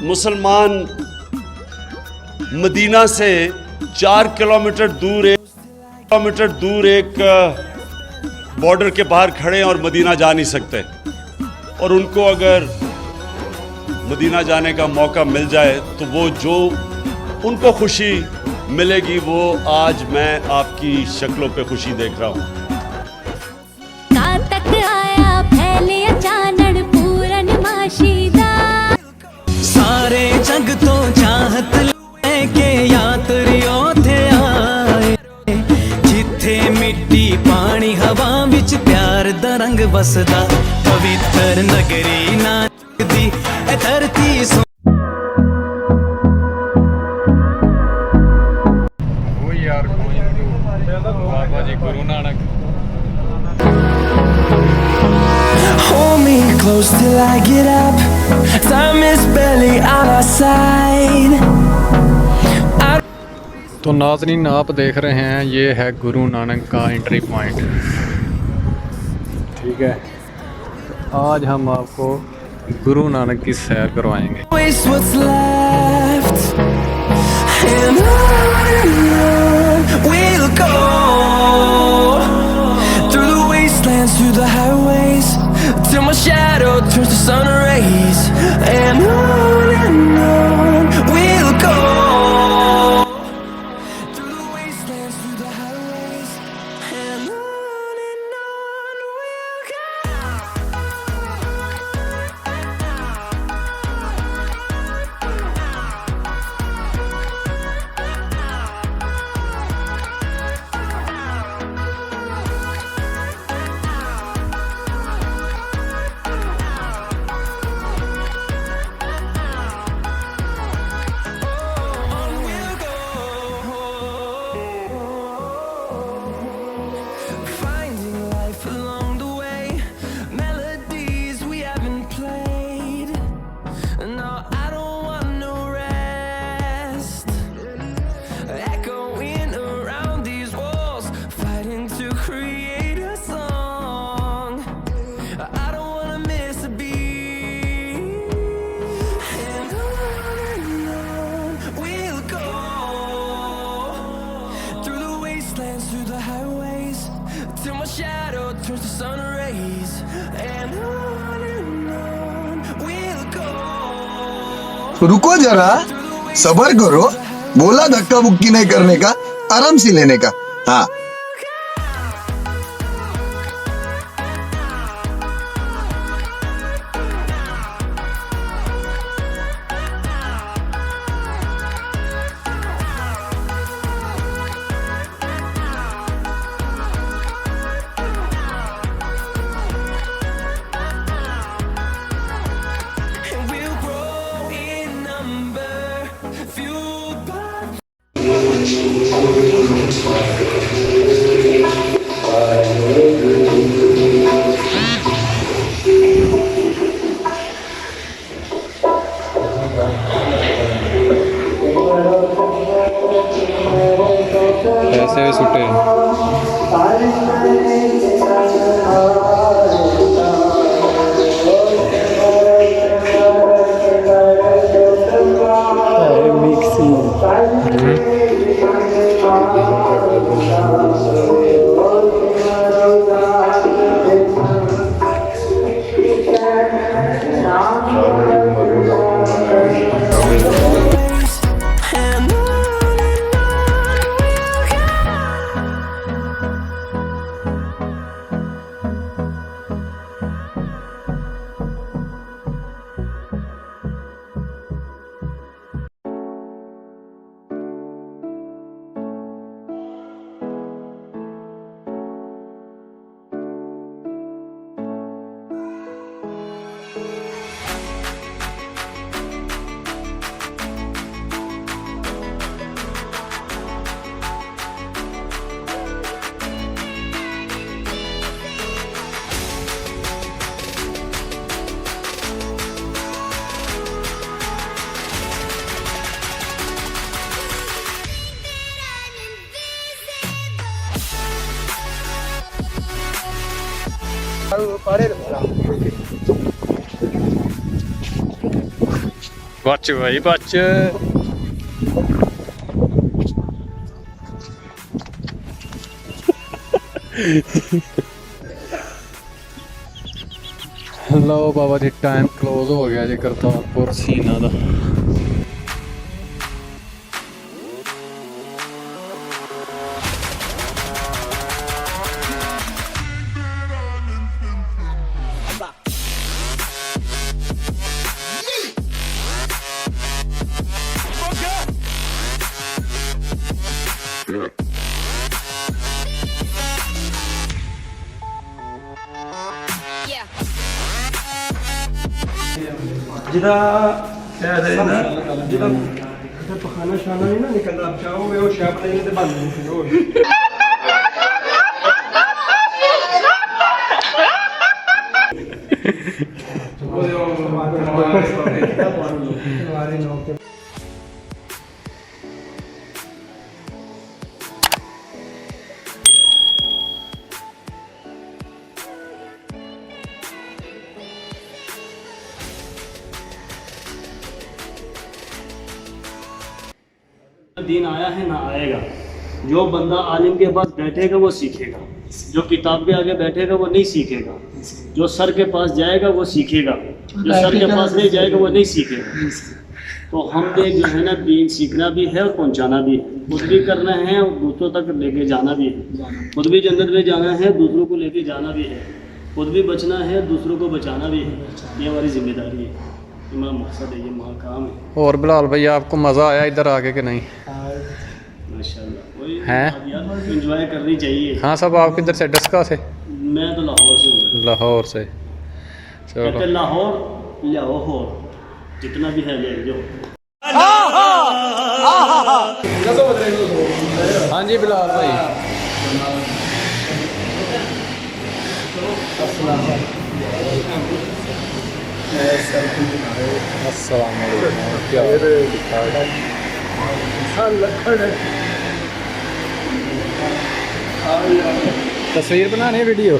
मुसलमान मदीना से 4 किलोमीटर दूर एक बॉर्डर के बाहर खड़े हैं और मदीना जा नहीं सकते, और उनको अगर मदीना जाने का मौका मिल जाए तो वो जो उनको खुशी मिलेगी वो आज मैं आपकी शक्लों पे खुशी देख रहा हूँ। सारे जग तो चाहत लेके यात्रियों थे आए, जिथे मिट्टी पानी हवा विच प्यार दा रंग बसदा, पवित्र नगरी नाचदी ए धरती सो। वो यार बाबा जी Guru Nanak. Hold me close till I get up. Time is barely on our side. तो नाज़रीन आप देख रहे हैं ये है गुरु नानक का एंट्री पॉइंट। ठीक है, तो आज हम आपको गुरु नानक की सैर करवाएंगे। Waste what's left, and on we'll go through the wastelands, through the highways, till my shadow turns to sun rays, and on we'll go through the wastelands, through the highways, and on we'll go. Finding life along the way, melodies we haven't played. No, I don't want no rest. Echoing around these walls, fighting to create a song. I don't wanna miss a beat. And on we'll go through the wastelands, through the highways, till my shadow turns to sun rays, and on we'll go. रुको जरा, सबर करो, बोला धक्का बुक्की नहीं करने का, आराम से लेने का। हाँ, And we'll grow in number, fueled by ऐसे सुटे and on बच भाई बच। लो बाबा जी टाइम क्लोज हो गया जी करतारपुर सीना दा। जिदा जिदा पखाना शाना नहीं ना निकलता, आप चाहोगे वो शाप नहीं तो बंद नहीं। दिन आया है ना आएगा। जो बंदा आलिम के पास बैठेगा वो सीखेगा, जो किताब के आगे बैठेगा वो नहीं सीखेगा, जो सर के पास जाएगा वो सीखेगा, जो सर के पास नहीं जाएगा वो नहीं सीखेगा। तो हमने जो है ना दीन सीखना भी है और पहुंचाना भी है, खुद भी करना है और दूसरों तक लेके जाना भी है। खुद भी जन्नत में जाना है, दूसरों को लेके जाना भी है, खुद भी बचना है, दूसरों को बचाना भी है। ये हमारी जिम्मेदारी है, हमारा मकसद है, ये महाकाम है। और बिलाल भाई आपको मज़ा आया इधर आके कि नहीं? माशाल्लाह वही हैं? यार एंजॉय करनी चाहिए। हाँ सब आप किधर से? डस्का से? मैं तो लाहौर से हूँ। लाहौर से। कहते चलो लाहौर लाहौर जितना भी है ले जो। हाँ जी बिलाल भाई। अस्सलाम वालेकुम। क्या तस्वीर बनानी है वीडियो?